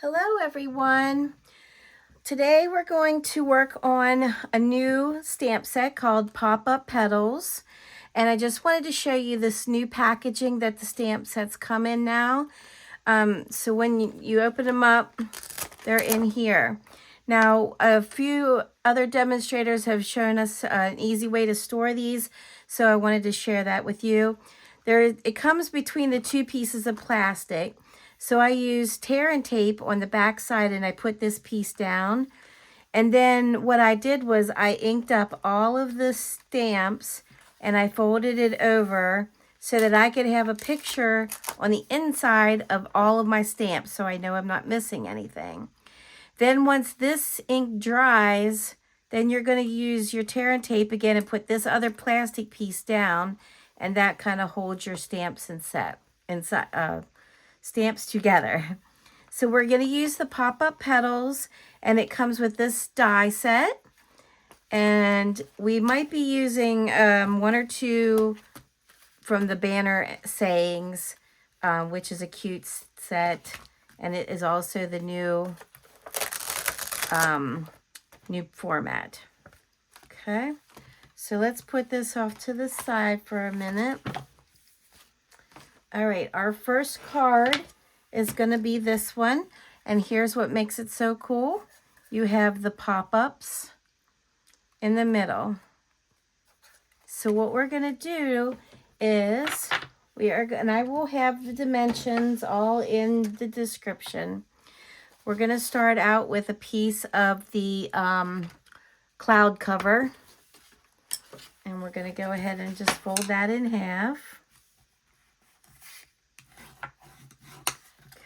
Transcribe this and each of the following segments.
Hello everyone. Today we're going to work on a new stamp set called Pop-Up Petals. And I just wanted to show you this new packaging that the stamp sets come in now. So when you open them up, they're in here. Now, a few other demonstrators have shown us an easy way to store these, so I wanted to share that with you. It comes between the two pieces of plastic. So I used tear and tape on the back side and I put this piece down. And then what I did was I inked up all of the stamps and I folded it over so that I could have a picture on the inside of all of my stamps so I know I'm not missing anything. Then once this ink dries, then you're going to use your tear and tape again and put this other plastic piece down, and that kind of holds your stamps stamps together. So we're going to use the Pop-Up Petals, and it comes with this die set. And we might be using one or two from the banner sayings, which is a cute set. And it is also the new format. Okay, so let's put this off to the side for a minute. All right, our first card is going to be this one. And here's what makes it so cool. You have the pop-ups in the middle. So what we're going to do is and I will have the dimensions all in the description. We're going to start out with a piece of the cloud cover. And we're going to go ahead and just fold that in half.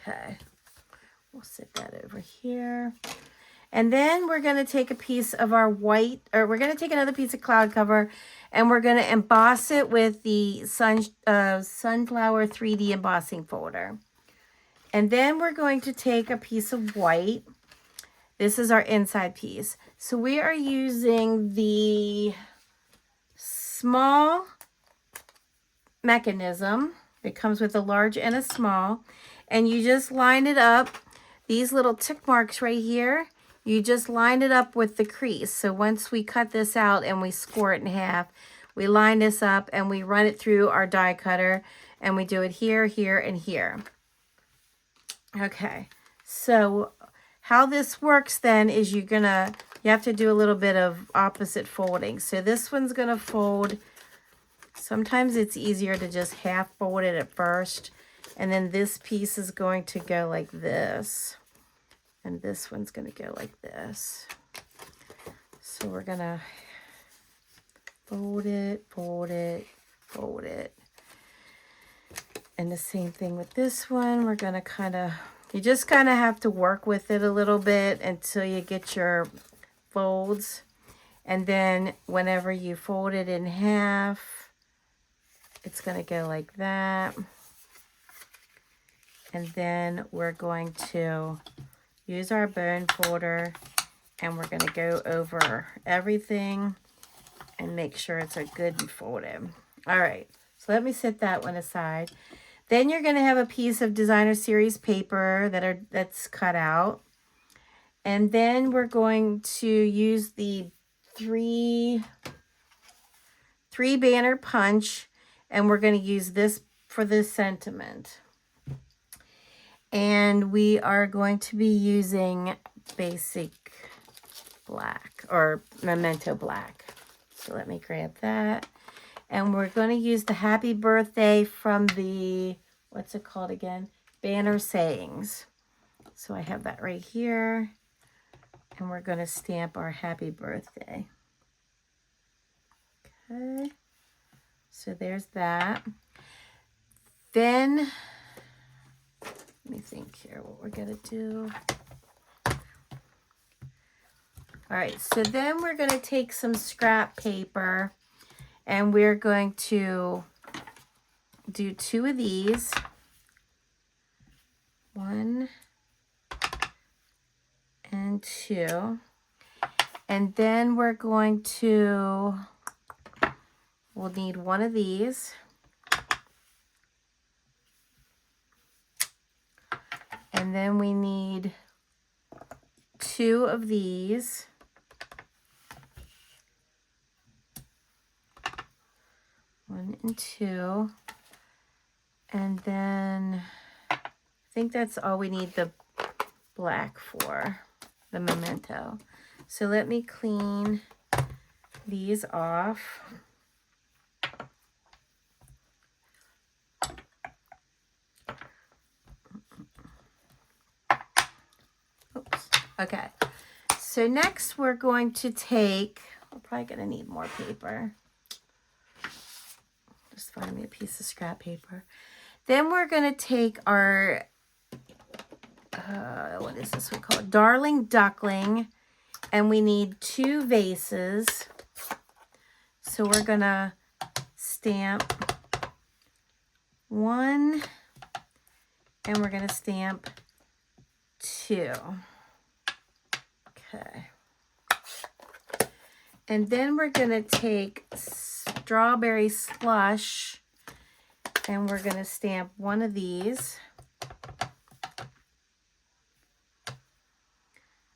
Okay, we'll set that over here. And then we're going to take a piece of our we're going to take another piece of cloud cover and we're going to emboss it with the Sunflower 3D embossing folder. And then we're going to take a piece of white. This is our inside piece. So we are using the small mechanism. It comes with a large and a small. And you just line it up, these little tick marks right here, you just line it up with the crease. So once we cut this out and we score it in half, we line this up and we run it through our die cutter and we do it here, here, and here. Okay, so how this works then is you have to do a little bit of opposite folding. So this one's gonna fold, sometimes it's easier to just half fold it at first. And then this piece is going to go like this. And this one's going to go like this. So we're going to fold it, fold it, fold it. And the same thing with this one. We're going to you just kind of have to work with it a little bit until you get your folds. And then whenever you fold it in half, it's going to go like that. And then we're going to use our bone folder and we're going to go over everything and make sure it's a good and folded. All right, so let me set that one aside. Then you're going to have a piece of designer series paper that's cut out. And then we're going to use the three banner punch, and we're going to use this for the sentiment. And we are going to be using basic black or memento black. So let me grab that. And we're going to use the happy birthday from the, what's it called again? Banner sayings. So I have that right here. And we're going to stamp our happy birthday. Okay. So there's that. Then let me think here what we're going to do. All right, so then we're going to take some scrap paper and we're going to do two of these. One and two. And then we'll need one of these. And then we need 2 of these. One and 2. And then I think that's all we need the black for, the memento. So let me clean these off. Oops. Okay. So next we're going to take, we're probably going to need more paper. Just find me a piece of scrap paper. Then we're going to take our, what is this one called? Darling Duckling. And we need 2 vases. So we're going to stamp 1. And we're going to stamp 2. Okay. And then we're going to take strawberry slush and we're going to stamp 1 of these.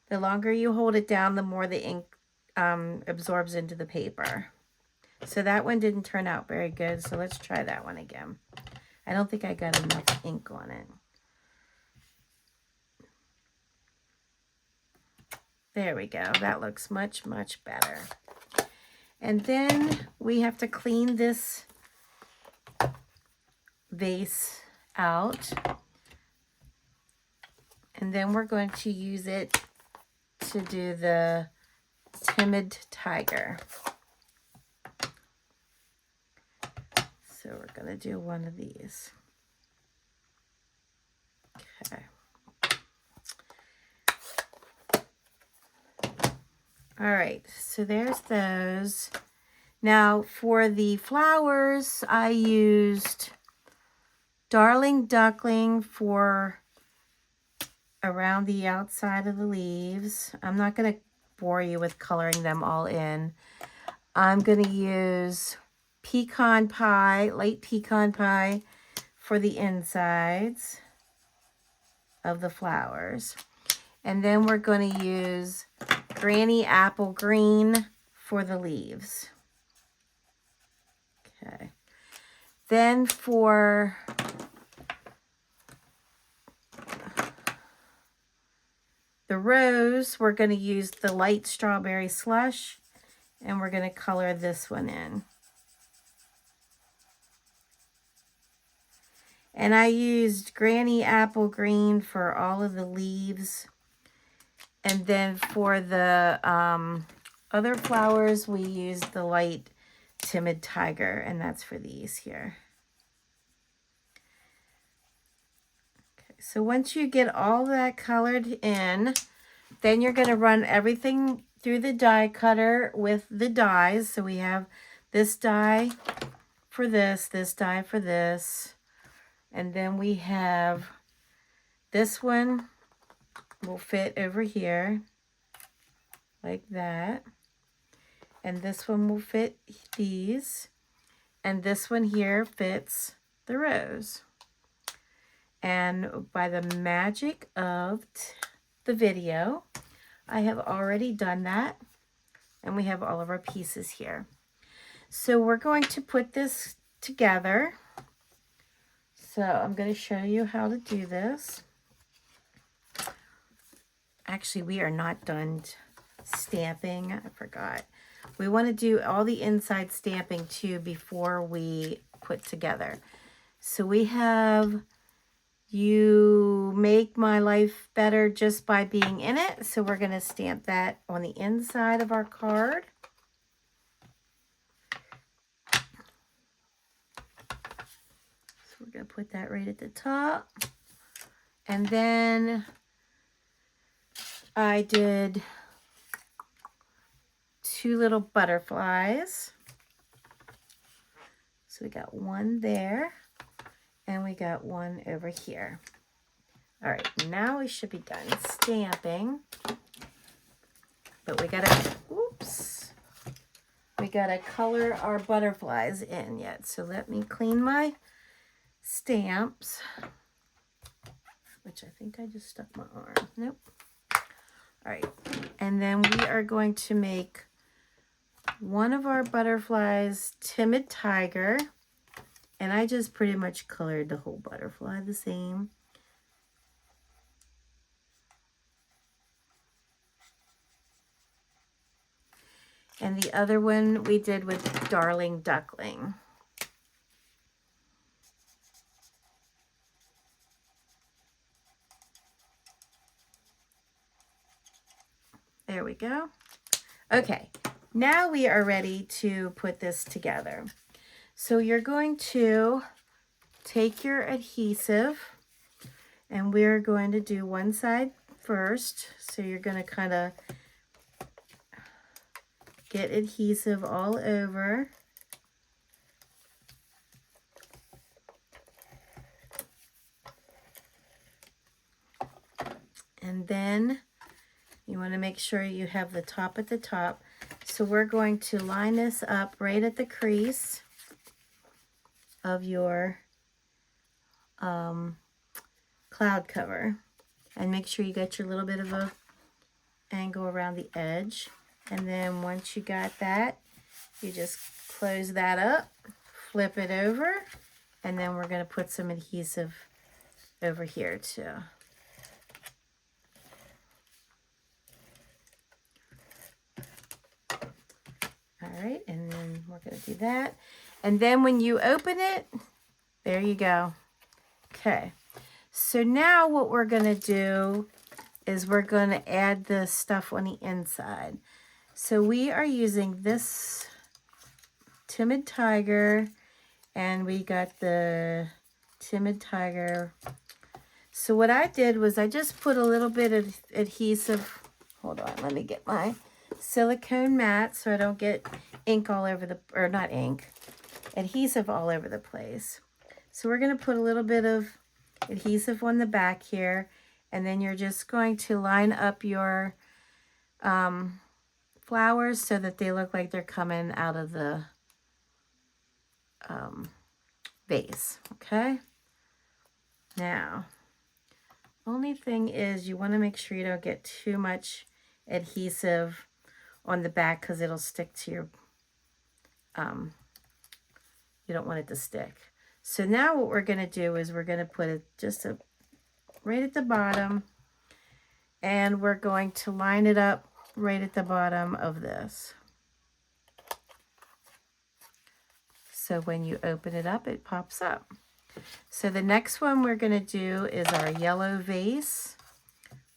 The longer you hold it down, the more the ink absorbs into the paper. So that one didn't turn out very good, so let's try that one again. I don't think I got enough ink on it. There we go. That looks much, much better. And then we have to clean this vase out. And then we're going to use it to do the timid tiger. So we're going to do 1 of these. Okay. All right, so there's those. Now for the flowers, I used Darling Duckling for around the outside of the leaves. I'm not going to bore you with coloring them all in. I'm going to use pecan pie, light pecan pie for the insides of the flowers. And then we're going to use Granny Apple Green for the leaves. Okay. Then for the rose, we're going to use the light strawberry slush, and we're going to color this one in. And I used Granny Apple Green for all of the leaves. And then for the other flowers, we used the light Timid Tiger, and that's for these here. Okay, so once you get all that colored in, then you're going to run everything through the die cutter with the dies. So we have this die for this die for this, and then we have this one will fit over here like that, and this one will fit these, and this one here fits the rose. And by the magic of the video, I have already done that, and we have all of our pieces here. So we're going to put this together. So I'm going to show you how to do this. Actually, we are not done stamping. I forgot. We want to do all the inside stamping too before we put together. So we have You Make My Life Better Just by Being in It. So we're going to stamp that on the inside of our card. So we're going to put that right at the top. And then I did 2 little butterflies. So we got one there, and we got one over here. All right, now we should be done stamping. But we gotta, oops, we gotta color our butterflies in yet. So let me clean my stamps, which I think I just stuck my arm. Nope. All right, and then we are going to make one of our butterflies Timid Tiger, and I just pretty much colored the whole butterfly the same. And the other one we did with Darling Duckling. There we go. Okay, now we are ready to put this together. So you're going to take your adhesive, and we're going to do one side first. So you're going to kind of get adhesive all over. And then you want to make sure you have the top at the top. So we're going to line this up right at the crease of your cloud cover. And make sure you get your little bit of a angle around the edge. And then once you got that, you just close that up, flip it over, and then we're going to put some adhesive over here too. All right, and then we're going to do that. And then when you open it, there you go. Okay, so now what we're going to do is we're going to add the stuff on the inside. So we are using this Timid Tiger, and we got the Timid Tiger. So what I did was I just put a little bit of adhesive. Hold on, let me get my silicone mat so I don't get ink all over the, or not ink, adhesive all over the place. So we're going to put a little bit of adhesive on the back here, and then you're just going to line up your flowers so that they look like they're coming out of the vase. Okay, now only thing is you want to make sure you don't get too much adhesive on the back because it'll stick to your you don't want it to stick. So now what we're going to do is we're going to put it just right at the bottom, and we're going to line it up right at the bottom of this. So when you open it up, it pops up. So the next one we're going to do is our yellow vase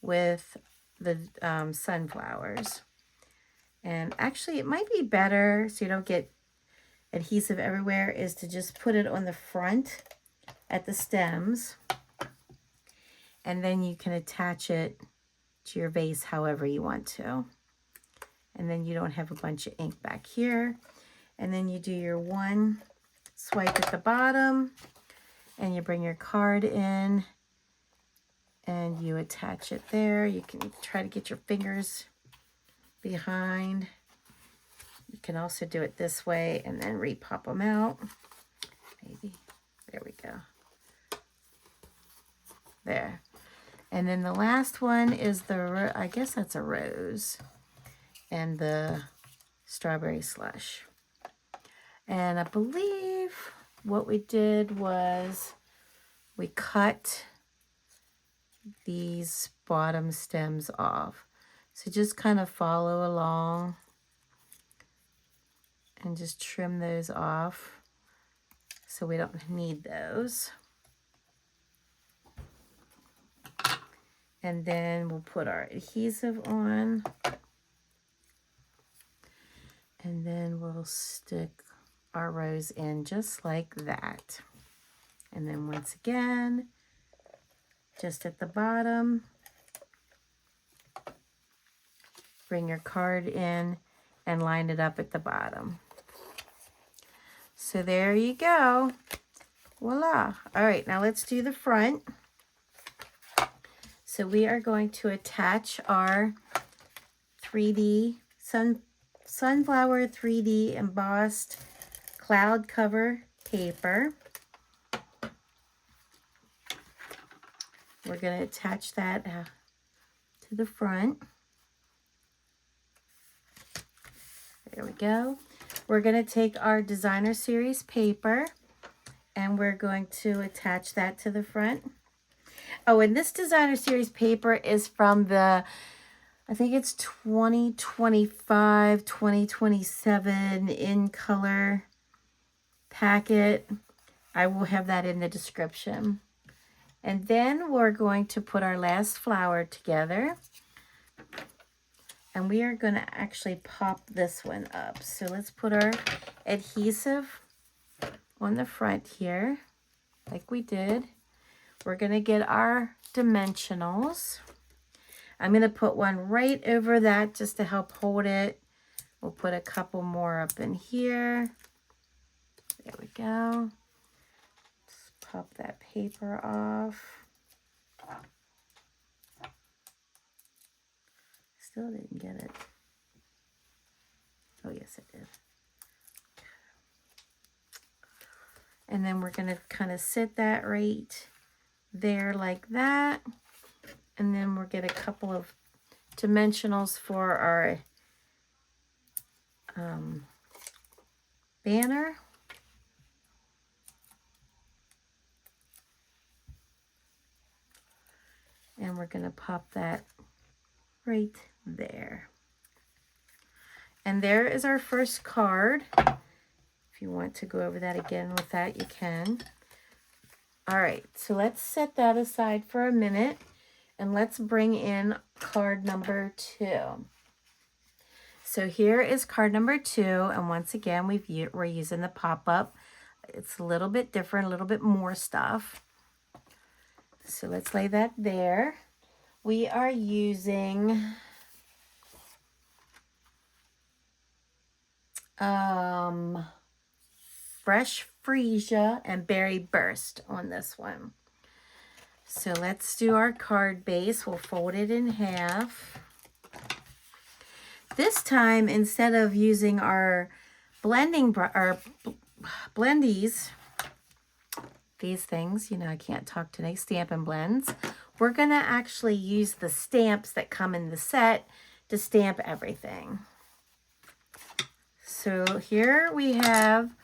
with the sunflowers. And actually it might be better, so you don't get adhesive everywhere, is to just put it on the front at the stems, and then you can attach it to your vase however you want to. And then you don't have a bunch of ink back here. And then you do your one swipe at the bottom, and you bring your card in, and you attach it there. You can try to get your fingers behind. You can also do it this way and then re-pop them out. Maybe. There we go. There. And then the last one is the, I guess that's a rose, and the strawberry slush. And I believe what we did was we cut these bottom stems off. So just kind of follow along and just trim those off so we don't need those. And then we'll put our adhesive on, and then we'll stick our rose in just like that. And then once again, just at the bottom, bring your card in and line it up at the bottom. So there you go. Voila. All right, now let's do the front. So we are going to attach our 3D sunflower 3D embossed cloud cover paper. We're going to attach that to the front. There we go. We're going to take our designer series paper and we're going to attach that to the front. Oh, and this designer series paper is from the, I think it's 2025, 2027 in color packet. I will have that in the description. And then we're going to put our last flower together. And we are going to actually pop this one up. So let's put our adhesive on the front here, like we did. We're going to get our dimensionals. I'm going to put one right over that just to help hold it. We'll put a couple more up in here. There we go. Just pop that paper off. Still didn't get it. Oh, yes, it did. And then we're going to kind of sit that right there like that. And then we'll get a couple of dimensionals for our banner. And we're going to pop that right there. And there is our first card. If you want to go over that again with that, you can. All right, so let's set that aside for a minute and let's bring in card number 2. So here is card number 2, and once again, we're using the pop-up. It's a little bit different, a little bit more stuff. So let's lay that there. We are using fresh Freesia and berry burst on this one. So let's do our card base. We'll fold it in half. This time, instead of using our blendies, these things, you know, I can't talk today, Stampin' blends, we're going to actually use the stamps that come in the set to stamp everything. So here we have,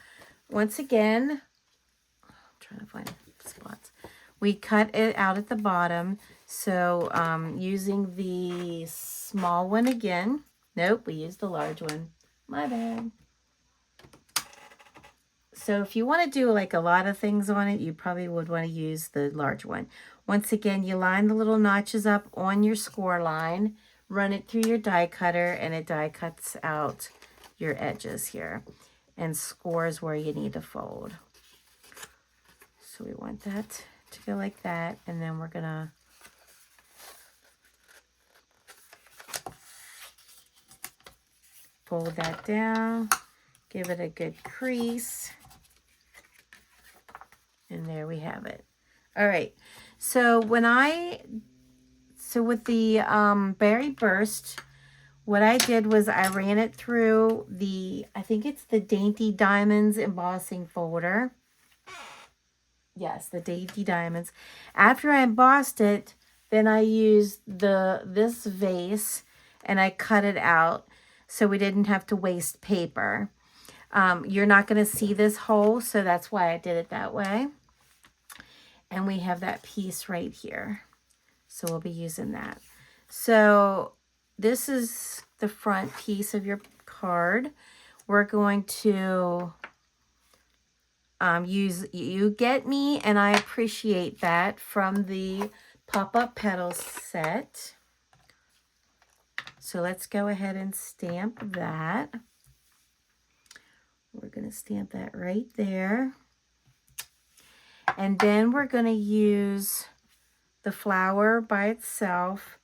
once again, I'm trying to find spots. We cut it out at the bottom. So using the small one again. Nope, we used the large one. My bad. So if you want to do like a lot of things on it, you probably would want to use the large one. Once again, you line the little notches up on your score line, run it through your die cutter, and it die cuts out your edges here and scores where you need to fold. So we want that to go like that, and then we're gonna fold that down, give it a good crease, and there we have it. All right, so with the berry burst, what I did was I ran it through the, I think it's the Dainty Diamonds embossing folder. Yes, the Dainty Diamonds. After I embossed it, then I used this vase and I cut it out so we didn't have to waste paper. You're not going to see this hole, so that's why I did it that way. And we have that piece right here. So we'll be using that. So this is the front piece of your card. We're going to use You Get Me, and I appreciate that, from the Pop-Up Petals set. So let's go ahead and stamp that. We're going to stamp that right there. And then we're going to use the flower by itself,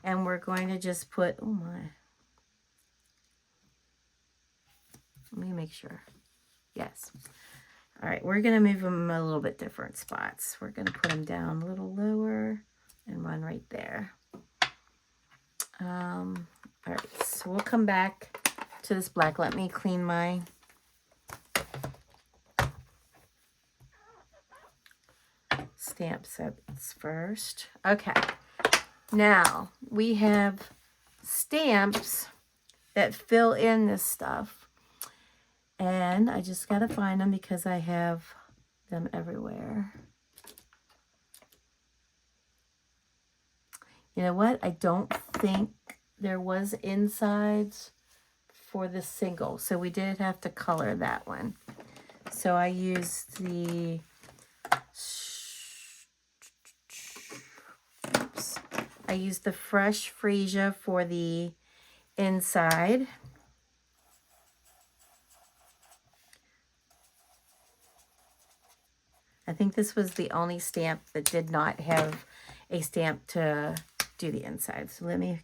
and we're going to just put, oh my, let me make sure. Yes. All right, we're going to move them a little bit different spots. We're going to put them down a little lower and one right there. All right, so we'll come back to this black. Let me clean my stamp sets first. Okay, now we have stamps that fill in this stuff. And I just got to find them because I have them everywhere. You know what? I don't think there was insides for the single. So we did have to color that one. So I used the... Oops. I used the fresh Freesia for the inside. I think this was the only stamp that did not have a stamp to do the inside. So let me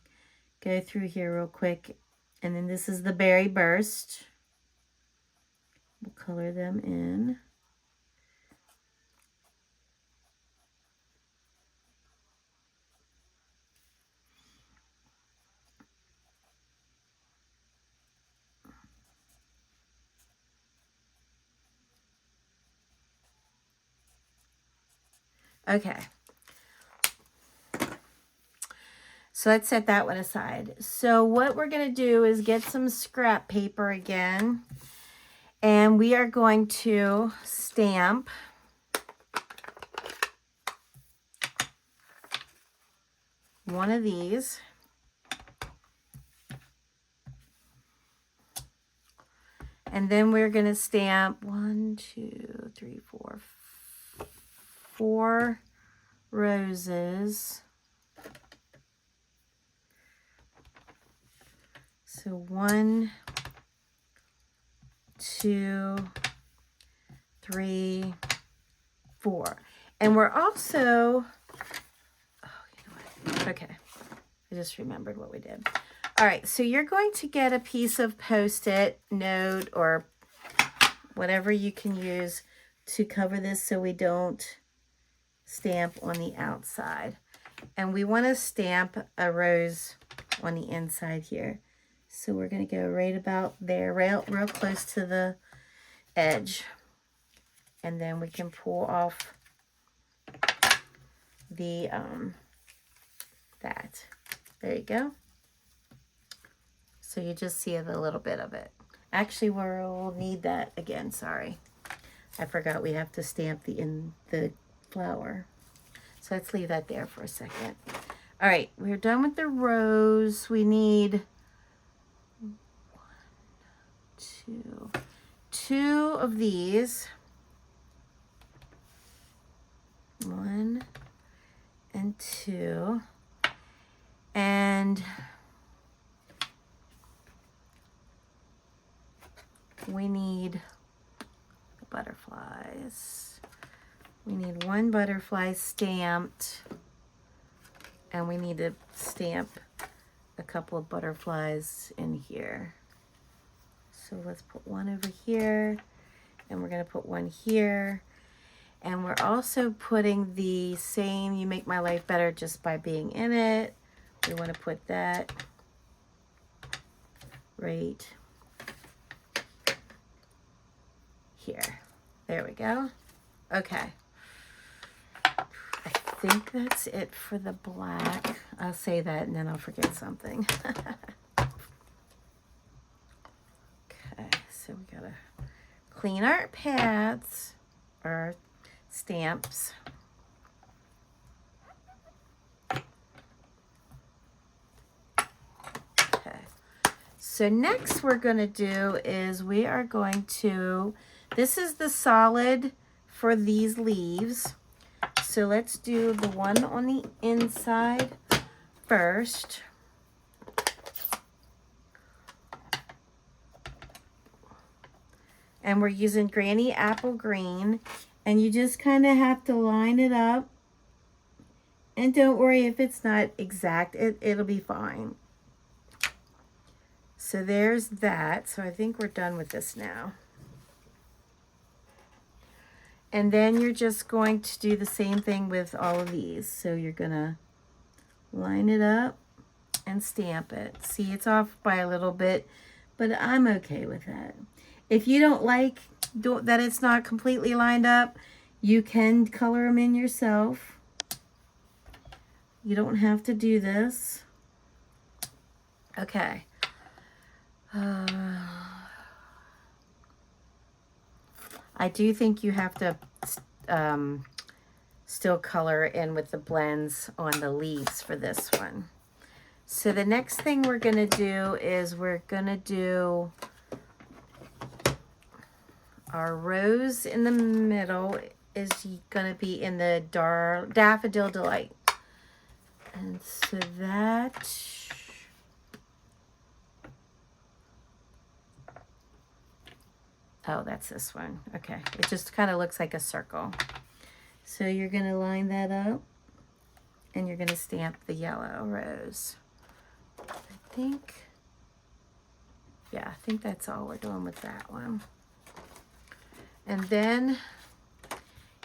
go through here real quick. And then this is the Berry Burst. We'll color them in. Okay. So let's set that one aside. So what we're going to do is get some scrap paper again. And we are going to stamp one of these. And then we're going to stamp 4 roses. So 1, 2, 3, 4. And we're also, okay, I just remembered what we did. All right, so you're going to get a piece of Post-it note or whatever you can use to cover this so we don't stamp on the outside. And we want to stamp a rose on the inside here. So we're going to go right about there, real close to the edge. And then we can pull off the, that. There you go. So you just see a little bit of it. Actually, we'll need that again, sorry. I forgot we have to stamp the flower. So let's leave that there for a second. All right, we're done with the rose. We need 2 of these. 1 and 2. And we need the butterflies. We need 1 butterfly stamped. And we need to stamp a couple of butterflies in here. So let's put 1 over here. And we're going to put 1 here. And we're also putting the same You Make My Life Better Just by Being in It. We want to put that right here. There we go. Okay. I think that's it for the black. I'll say that and then I'll forget something. Okay, so we gotta clean our pads, our stamps. Okay, so next we're gonna do is we are going to, this is the solid for these leaves. So let's do the one on the inside first. And we're using Granny Apple Green. And you just kind of have to line it up. And don't worry if it's not exact. It'll be fine. So there's that. So I think we're done with this now. And then you're just going to do the same thing with all of these. So you're going to line it up and stamp it. See, it's off by a little bit, but I'm okay with that. If you don't like that it's not completely lined up, you can color them in yourself. You don't have to do this. Okay. I do think you have to still color in with the blends on the leaves for this one. So the next thing we're going to do is we're going to do our rose in the middle is going to be in the dark Daffodil Delight. And so that, oh, that's this one. Okay, it just kind of looks like a circle. So you're going to line that up and you're going to stamp the yellow rose. I think that's all we're doing with that one. And then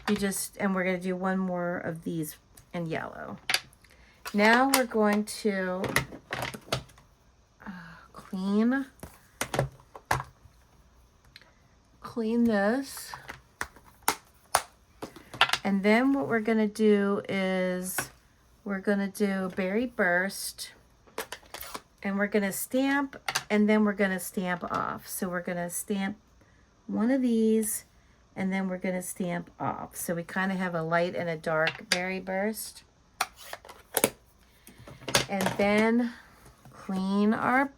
you just, and we're going to do one more of these in yellow. Now we're going to clean this. And then what we're going to do is we're going to do Berry Burst. And we're going to stamp, and then we're going to stamp off. So we're going to stamp one of these, and then we're going to stamp off. So we kind of have a light and a dark Berry Burst. And then clean our,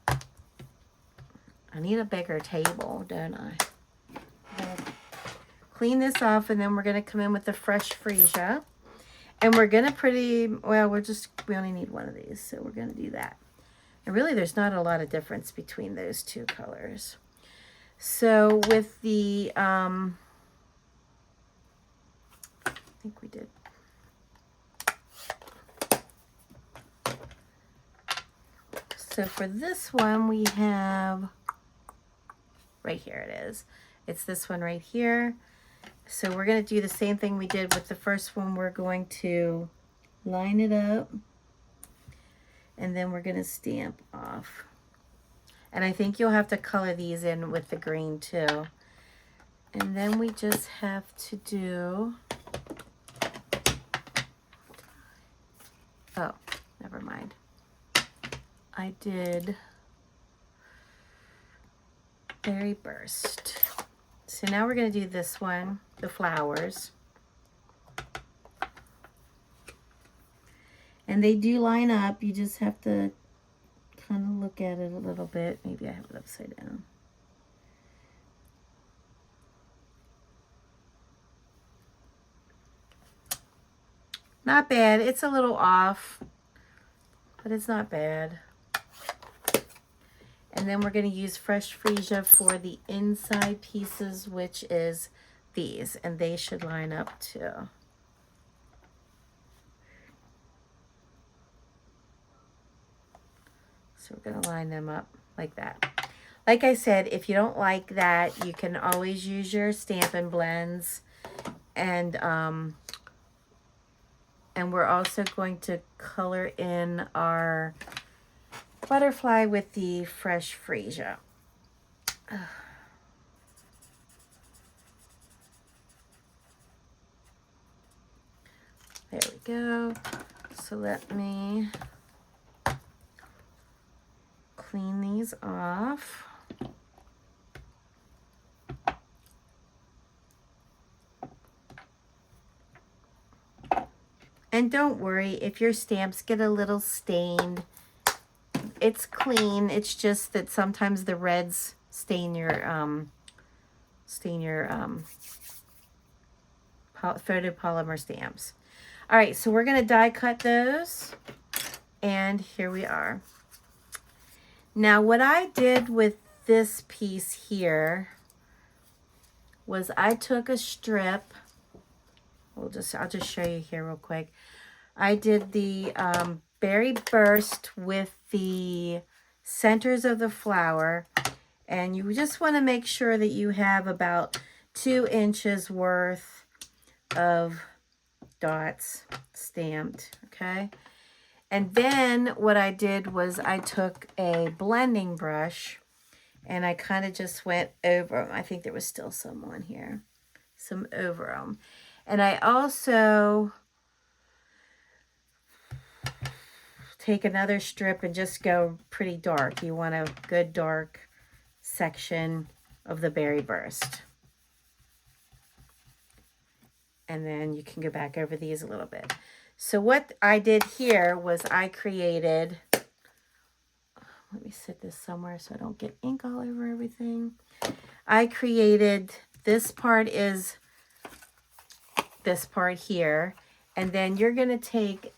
I need a bigger table, don't I? Clean this off, and then we're going to come in with the fresh Freesia. And we're going to we only need one of these, so we're going to do that. And really, there's not a lot of difference between those two colors. So with the, I think we did. So for this one, we have, right here it is. It's this one right here. So we're going to do the same thing we did with the first one. We're going to line it up, and then we're going to stamp off. And I think you'll have to color these in with the green too. And then we just have to do, oh, never mind. I did Berry Burst. So now we're going to do this one, the flowers. And they do line up. You just have to kind of look at it a little bit. Maybe I have it upside down. Not bad. It's a little off, but it's not bad. And then we're going to use fresh Freesia for the inside pieces, which is these. And they should line up too. So we're going to line them up like that. Like I said, if you don't like that, you can always use your Stampin' blends. And we're also going to color in our butterfly with the fresh Freesia. There we go. So let me clean these off. And don't worry if your stamps get a little stained. It's clean. It's just that sometimes the reds stain your photopolymer stamps. All right, so we're going to die cut those, and here we are. Now what I did with this piece here was I took a strip. I'll just show you here real quick. I did the Berry Burst with the centers of the flower, and you just want to make sure that you have about 2 inches worth of dots stamped, okay? And then what I did was I took a blending brush and I kind of just went over them. I think there was still some on here, some over them. And I also take another strip and just go pretty dark. You want a good dark section of the berry burst. And then you can go back over these a little bit. So what I did here was I created, let me set this somewhere so I don't get ink all over everything. I created, this part is this part here. And then you're going to take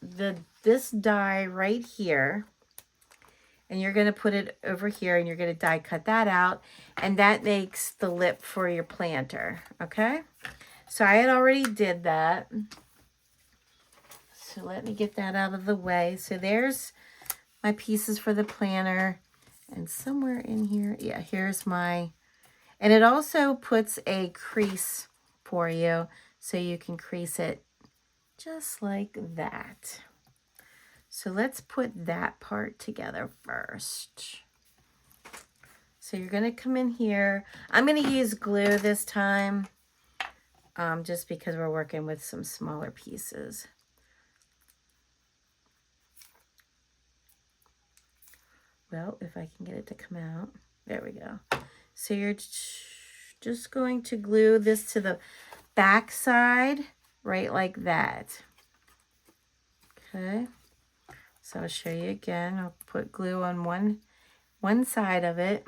this die right here, and you're going to put it over here, and you're going to die cut that out. And that makes the lip for your planter, okay? So I had already did that. So let me get that out of the way. So there's my pieces for the planter. And somewhere in here, yeah, here's my, and it also puts a crease for you so you can crease it just like that. So let's put that part together first. So you're going to come in here. I'm going to use glue this time. Just because we're working with some smaller pieces. Well, if I can get it to come out. There we go. So you're just going to glue this to the back side, right like that. Okay. So I'll show you again. I'll put glue on one side of it.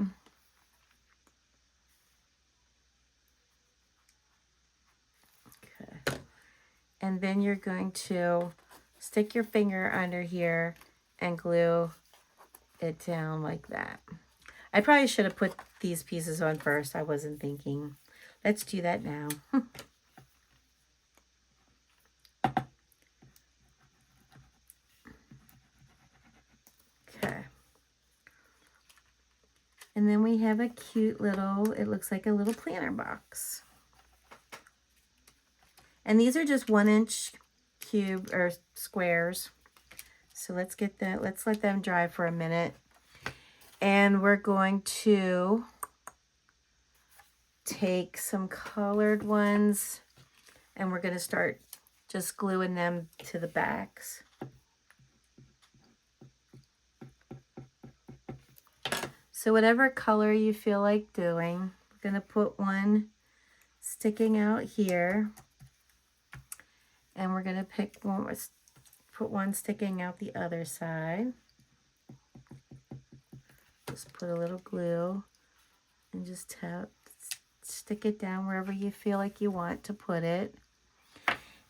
And then you're going to stick your finger under here and glue it down like that. I probably should have put these pieces on first. I wasn't thinking. Let's do that now. Okay. And then we have a cute little, it looks like a little planter box. And these are just 1-inch cube or squares. So let's get that, let's let them dry for a minute. And we're going to take some colored ones and we're going to start just gluing them to the backs. So whatever color you feel like doing, we're going to put one sticking out here. And we're going to pick one, put one sticking out the other side. Just put a little glue and just stick it down wherever you feel like you want to put it.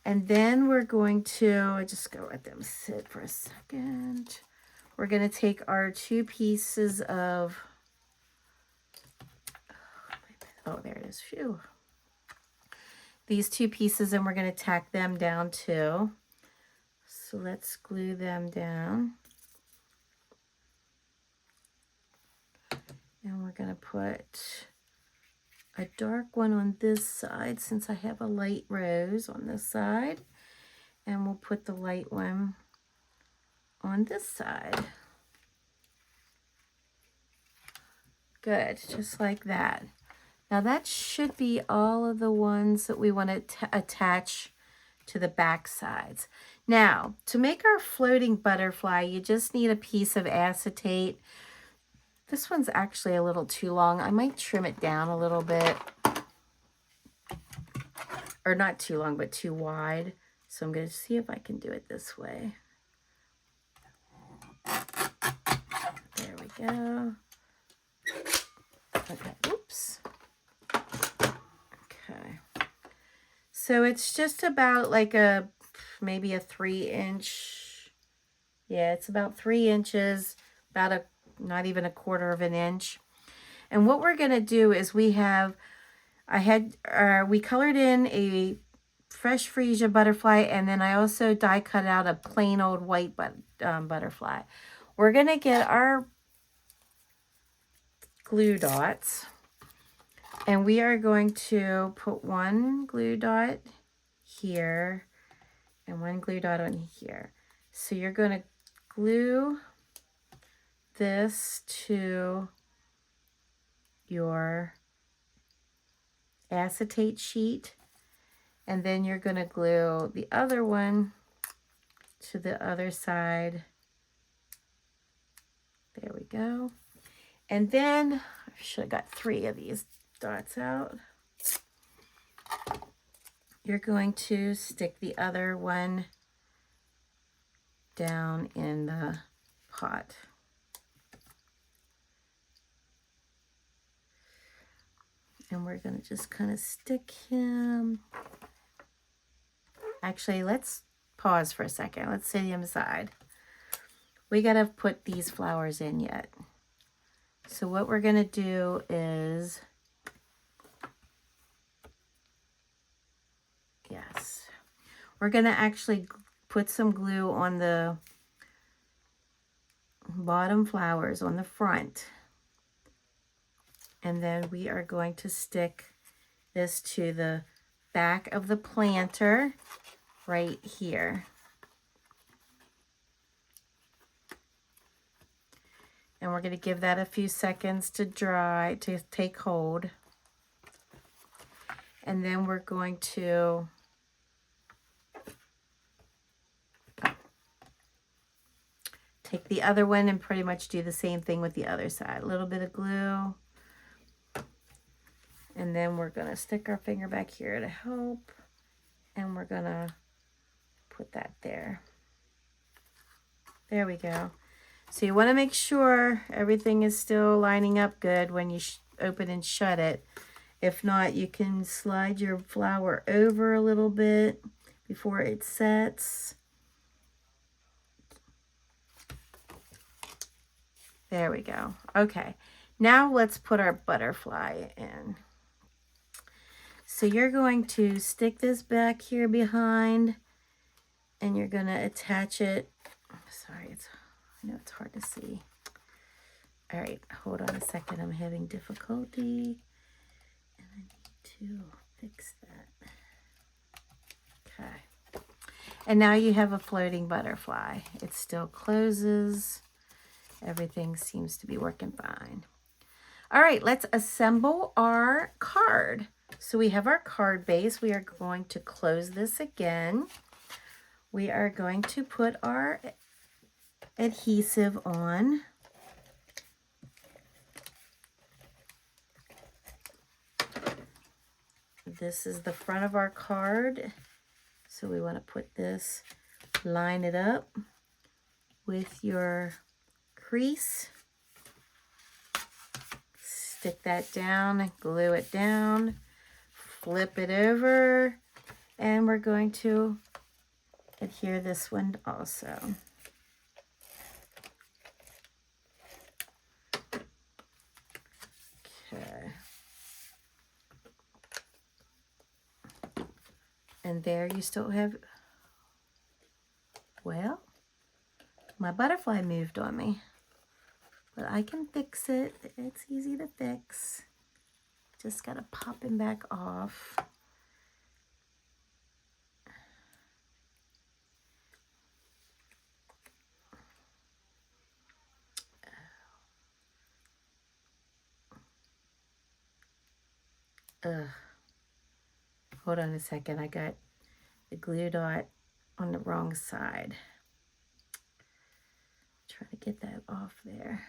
And then we're going to, I just gotta let them sit for a second. We're going to take our 2 pieces of, oh, there it is. Phew. These 2 pieces, and we're going to tack them down too. So let's glue them down. And we're going to put a dark one on this side since I have a light rose on this side. And we'll put the light one on this side. Good, just like that. Now that should be all of the ones that we want to attach to the back sides. Now, to make our floating butterfly, you just need a piece of acetate. This one's actually a little too long. I might trim it down a little bit. Or not too long, but too wide. So I'm going to see if I can do it this way. There we go. Okay, oops. Okay. So it's just about like maybe a 3-inch. Yeah, it's about 3 inches, about not even a 1/4 of an inch. And what we're going to do is we colored in a fresh Freesia butterfly, and then I also die cut out a plain old white butterfly. We're going to get our glue dots, and we are going to put one glue dot here and one glue dot on here. So you're going to glue this to your acetate sheet, and then you're going to glue the other one to the other side. There we go. And then I should have got 3 of these dots out. You're going to stick the other one down in the pot. And we're going to just kind of stick him. Actually, let's pause for a second. Let's set him aside. We got to put these flowers in yet. So what we're going to do is, yes, we're going to actually put some glue on the bottom flowers on the front. And then we are going to stick this to the back of the planter right here. And we're going to give that a few seconds to dry, to take hold. And then we're going to take the other one and pretty much do the same thing with the other side. A little bit of glue. And then we're going to stick our finger back here to help. And we're going to put that there. There we go. So you want to make sure everything is still lining up good when you open and shut it. If not, you can slide your flower over a little bit before it sets. There we go. Okay, now let's put our butterfly in. So you're going to stick this back here behind, and you're going to attach it. Sorry, I know it's hard to see. All right, hold on a second. I'm having difficulty, and I need to fix that. Okay. And now you have a floating butterfly. It still closes. Everything seems to be working fine. All right, let's assemble our card. So we have our card base. We are going to close this again. We are going to put our adhesive on. This is the front of our card. So we want to put this, line it up with your crease. Stick that down, glue it down, flip it over, and we're going to adhere this one also. Okay. And there you still have, well, my butterfly moved on me. But I can fix it. It's easy to fix. Just gotta pop him back off. Ugh. Hold on a second. I got the glue dot on the wrong side. Try to get that off there.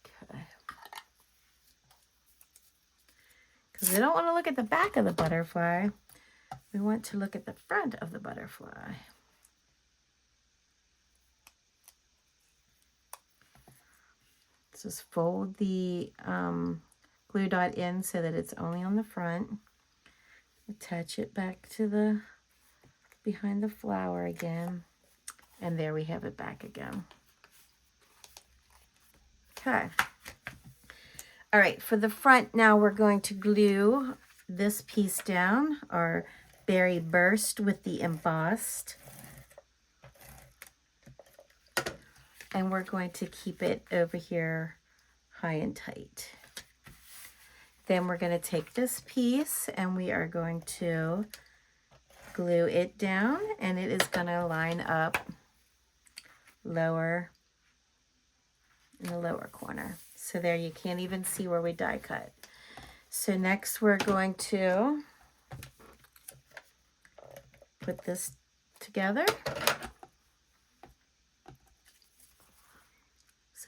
Okay. Because we don't want to look at the back of the butterfly. We want to look at the front of the butterfly. Just fold the glue dot in so that it's only on the front. Attach it back to the behind the flower again. And there we have it back again. Okay. All right, for the front now we're going to glue this piece down, our berry burst with the embossed. And we're going to keep it over here high and tight. Then we're going to take this piece and we are going to glue it down, and it is going to line up lower in the lower corner. So there, you can't even see where we die cut. So next we're going to put this together.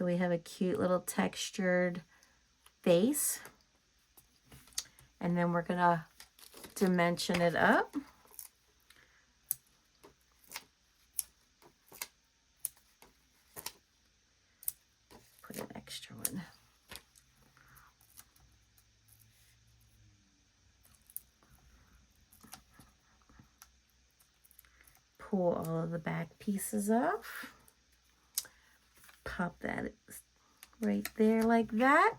So we have a cute little textured face. And then we're gonna dimension it up. Put an extra one. Pull all of the back pieces off. Pop that right there like that.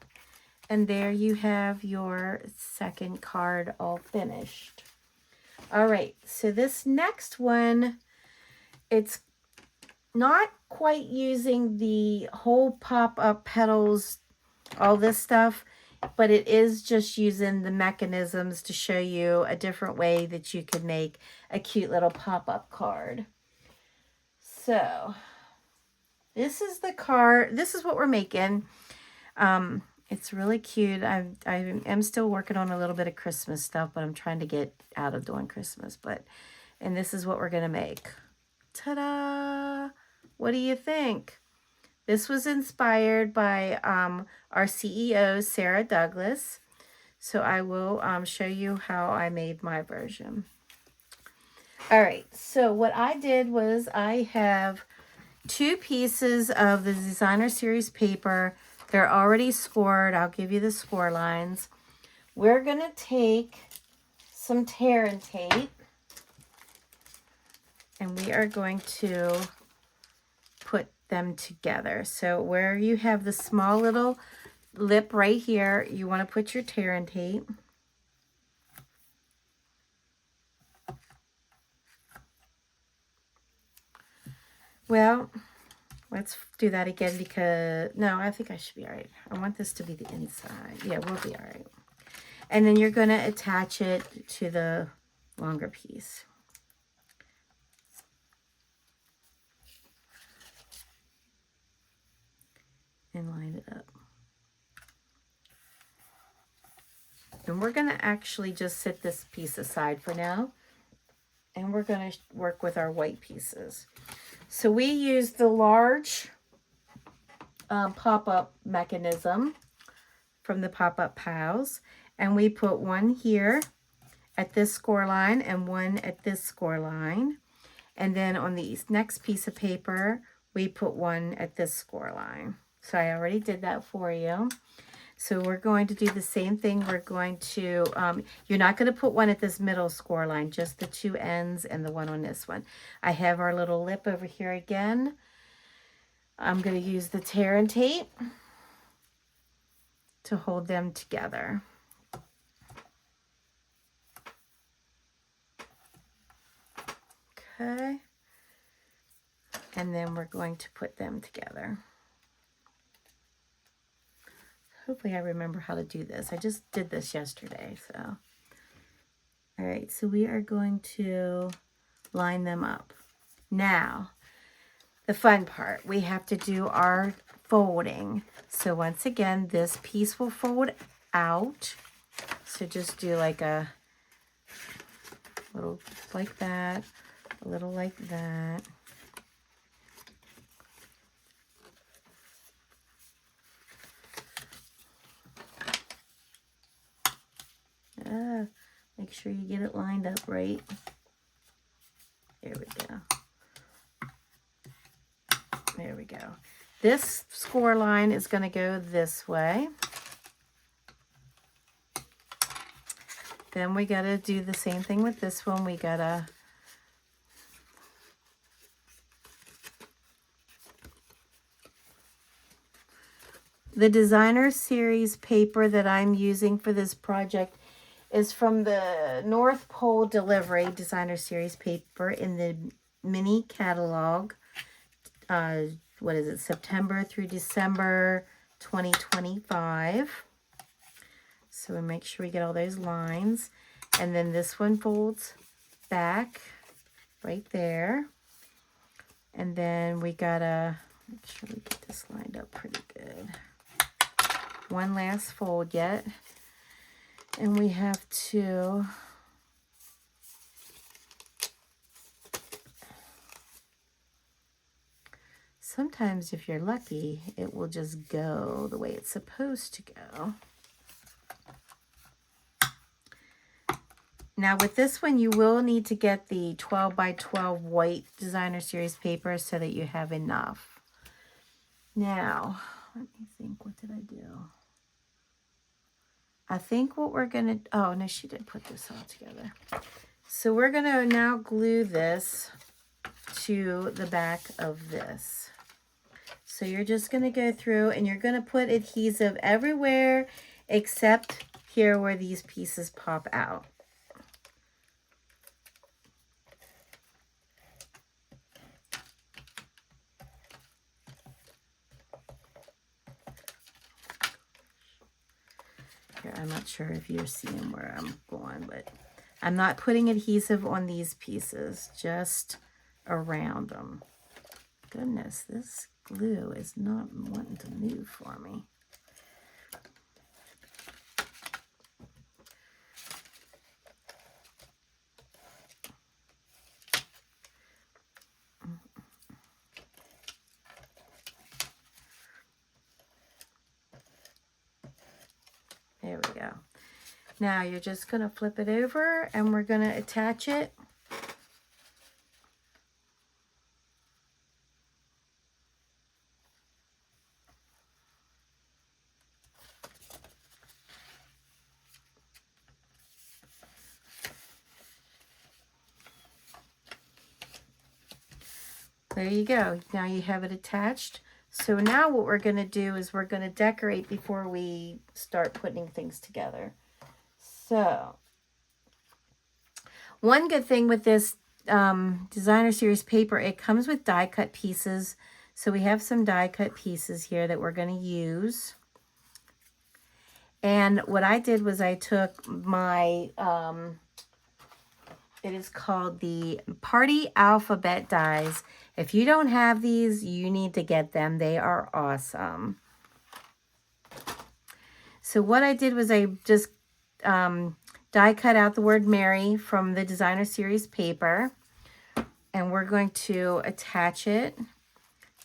And there you have your second card all finished. All right, so this next one, it's not quite using the whole pop-up petals, all this stuff, but it is just using the mechanisms to show you a different way that you could make a cute little pop-up card. So this is the card. This is what we're making. It's really cute. I am still working on a little bit of Christmas stuff, but I'm trying to get out of doing Christmas. And this is what we're going to make. Ta-da! What do you think? This was inspired by our CEO, Sarah Douglas. So I will show you how I made my version. All right, so what I did was I have 2 pieces of the Designer Series paper. They're already scored. I'll give you the score lines. We're going to take some tear and tape, and we are going to put them together. So where you have the small little lip right here, you want to put your tear and tape. Well, let's do that again because, no, I think I should be all right. I want this to be the inside. Yeah, we'll be all right. And then you're going to attach it to the longer piece. And line it up. And we're going to actually just set this piece aside for now. And we're going to work with our white pieces. So we use the large pop-up mechanism from the Pop-Up Pals. And we put one here at this score line and one at this score line. And then on the next piece of paper, we put one at this score line. So I already did that for you. So we're going to do the same thing. We're going to, you're not going to put one at this middle score line, just the 2 ends and the one on this one. I have our little lip over here again. I'm going to use the tear and tape to hold them together. Okay. And then we're going to put them together. Hopefully I remember how to do this. I just did this yesterday, so. All right, so we are going to line them up. Now, the fun part, we have to do our folding. So once again, this piece will fold out. So just do like a little like that, a little like that. Make sure you get it lined up right. There we go. There we go. This score line is going to go this way. Then we got to do the same thing with this one. We got to the Designer Series paper that I'm using for this project is from the North Pole Delivery Designer Series paper in the mini catalog. What is it? September through December 2025. So we make sure we get all those lines. And then this one folds back right there. And then we gotta make sure we get this lined up pretty good. One last fold yet. And we have to sometimes if you're lucky, it will just go the way it's supposed to go. Now with this one, you will need to get the 12 by 12 white designer series paper so that you have enough. Now, let me think, what did I do? I think what we're gonna, oh no, she did put this all together. So we're gonna now glue this to the back of this. So you're just gonna go through and you're gonna put adhesive everywhere except here where these pieces pop out. Here, I'm not sure if you're seeing where I'm going, but I'm not putting adhesive on these pieces, just around them. Goodness, this glue is not wanting to move for me. There we go. Now you're just going to flip it over and we're going to attach it. There you go. Now you have it attached. So now what we're going to do is we're going to decorate before we start putting things together. So one good thing with this designer series paper, it comes with die cut pieces. So we have some die cut pieces here that we're going to use. And what I did was I took my, it is called the Party Alphabet dies. If you don't have these, you need to get them. They are awesome. So what I did was I just die cut out the word Mary from the designer series paper. And we're going to attach it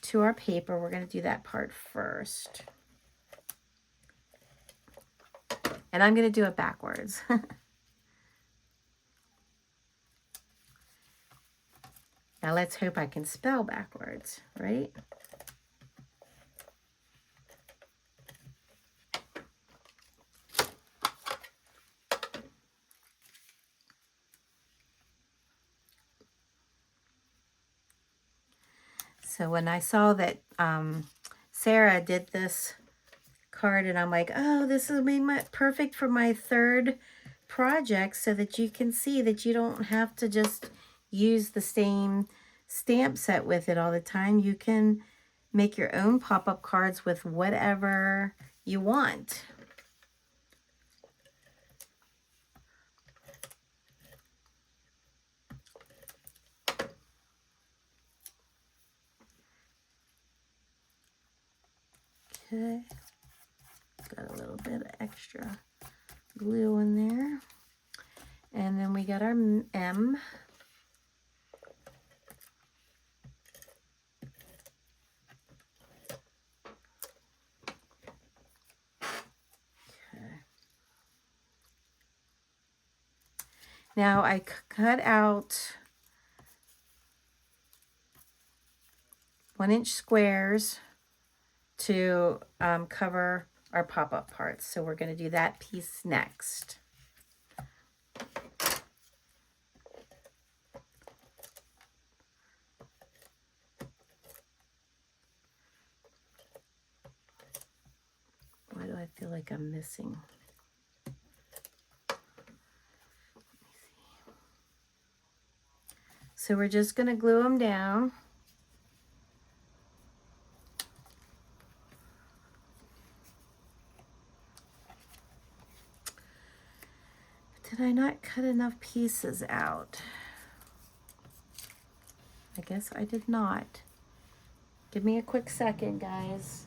to our paper. We're going to do that part first. And I'm going to do it backwards. Now let's hope I can spell backwards, right? So when I saw that Sarah did this card, and I'm like, oh, this will be perfect for my third project, so that you can see that you don't have to just use the same stamp set with it all the time. You can make your own pop-up cards with whatever you want. Okay, got a little bit of extra glue in there. And then we got our M. Now I cut out 1-inch squares to cover our pop-up parts. So we're going to do that piece next. Why do I feel like I'm missing? So we're just going to glue them down. Did I not cut enough pieces out? I guess I did not. Give me a quick second, guys.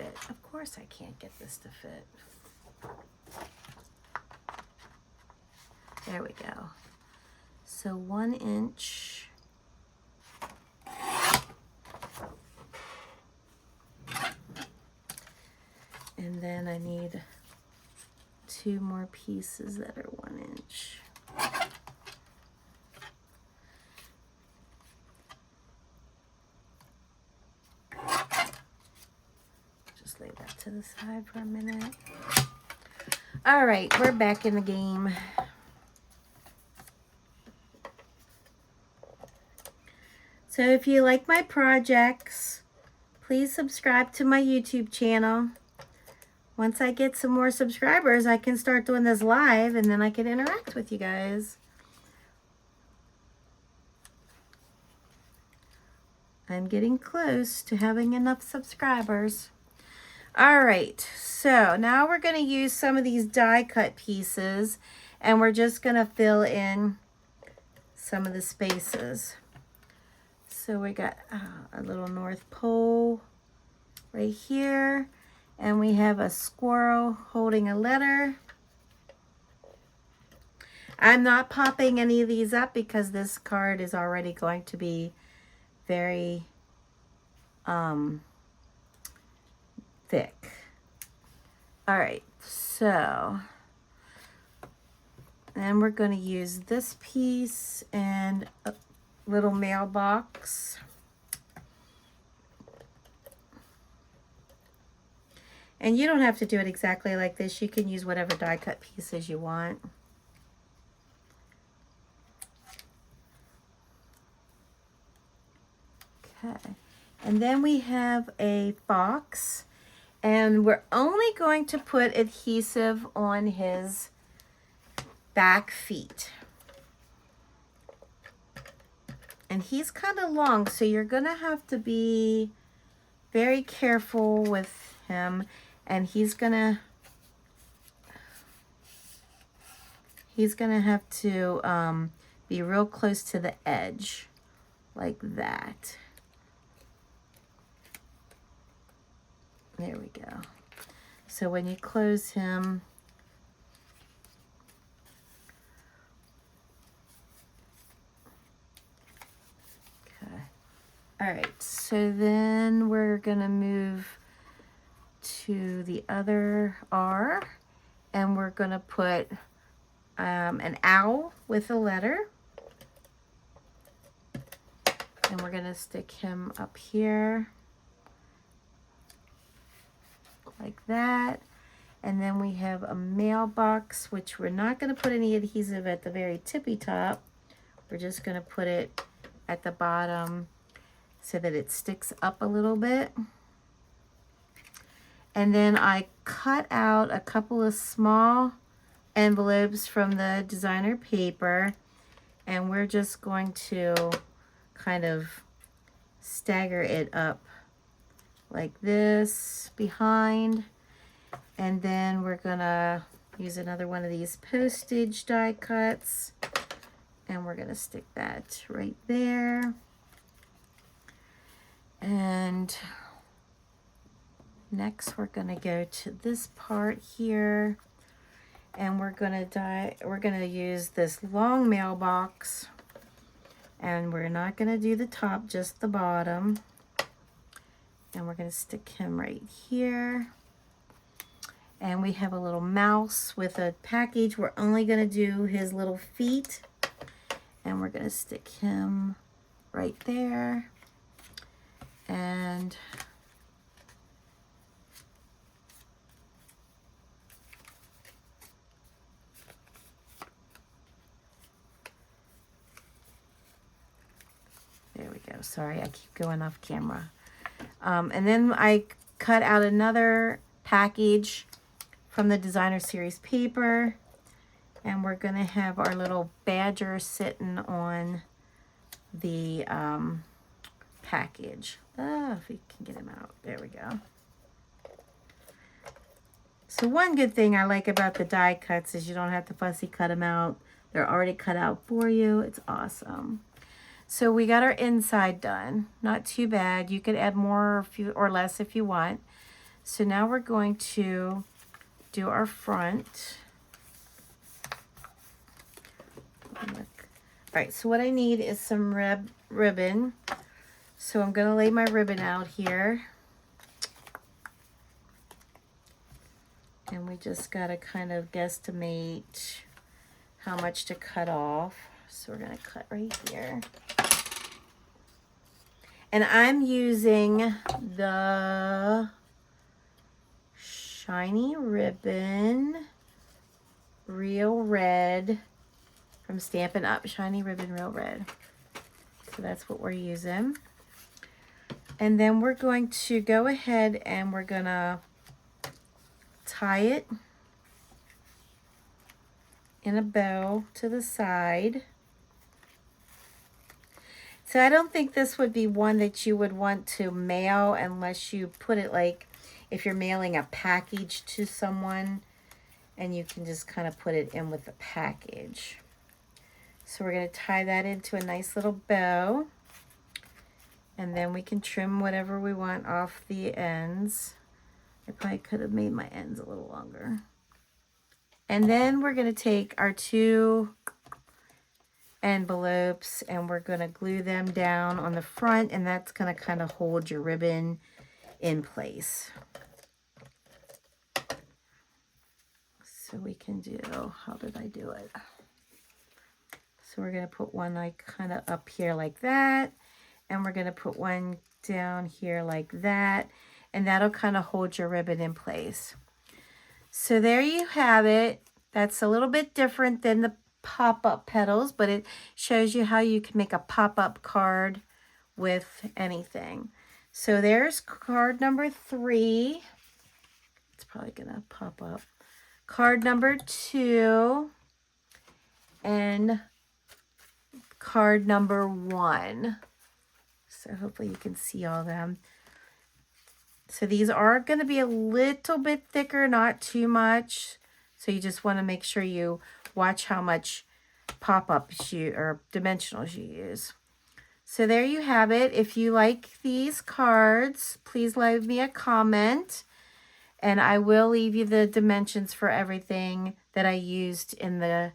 fit. Of course I can't get this to fit. There we go. So 1 inch. And then I need 2 more pieces that are 1 inch. Just lay that to the side for a minute. All right, we're back in the game. So if you like my projects, please subscribe to my YouTube channel. Once I get some more subscribers, I can start doing this live and then I can interact with you guys. I'm getting close to having enough subscribers. All right, so now we're going to use some of these die cut pieces and we're just going to fill in some of the spaces. So we got a little North Pole right here. And we have a squirrel holding a letter. I'm not popping any of these up because this card is already going to be very thick. All right, so then we're going to use this piece and a little mailbox. And you don't have to do it exactly like this. You can use whatever die cut pieces you want. Okay. And then we have a fox. And we're only going to put adhesive on his back feet. And he's kind of long, so you're going to have to be very careful with him. And he's gonna have to be real close to the edge, like that. There we go. So when you close him, okay. All right, so then we're gonna move to the other R, and we're going to put an owl with a letter, and we're going to stick him up here like that. And then we have a mailbox, which we're not going to put any adhesive at the very tippy top. We're just going to put it at the bottom so that it sticks up a little bit. And then I cut out a couple of small envelopes from the designer paper, and we're just going to kind of stagger it up like this behind. And then we're gonna use another one of these postage die cuts, and we're gonna stick that right there. And next, we're going to go to this part here, and we're going to use this long mailbox, and we're not going to do the top, just the bottom. And we're going to stick him right here. And we have a little mouse with a package. We're only going to do his little feet, and we're going to stick him right there. And there we go. Sorry, I keep going off camera. And then I cut out another package from the designer series paper, and we're going to have our little badger sitting on the package. If we can get him out. There we go. So one good thing I like about the die cuts is you don't have to fussy cut them out. They're already cut out for you. It's awesome. So we got our inside done. Not too bad. You could add more or less if you want. So now we're going to do our front. All right, so what I need is some ribbon. So I'm going to lay my ribbon out here. And we just got to kind of guesstimate how much to cut off. So we're going to cut right here. And I'm using the Shiny Ribbon Real Red from Stampin' Up. Shiny Ribbon Real Red. So that's what we're using. And then we're going to go ahead and we're going to tie it in a bow to the side. So I don't think this would be one that you would want to mail unless you put it like if you're mailing a package to someone, and you can just kind of put it in with the package. So we're going to tie that into a nice little bow, and then we can trim whatever we want off the ends. I probably could have made my ends a little longer. And then we're going to take our two envelopes and we're going to glue them down on the front, and that's going to kind of hold your ribbon in place. So we can do, how did I do it? So we're going to put one like kind of up here like that, and we're going to put one down here like that, and that'll kind of hold your ribbon in place. So there you have it. That's a little bit different than the pop-up petals, but it shows you how you can make a pop-up card with anything. So there's card number 3. It's probably gonna pop up. Card number 2 and card number 1. So hopefully you can see all of them. So these are going to be a little bit thicker, not too much. So you just want to make sure you watch how much pop-ups or dimensionals you use. So there you have it. If you like these cards, please leave me a comment, and I will leave you the dimensions for everything that I used in the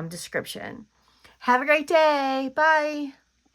description. Have a great day. Bye.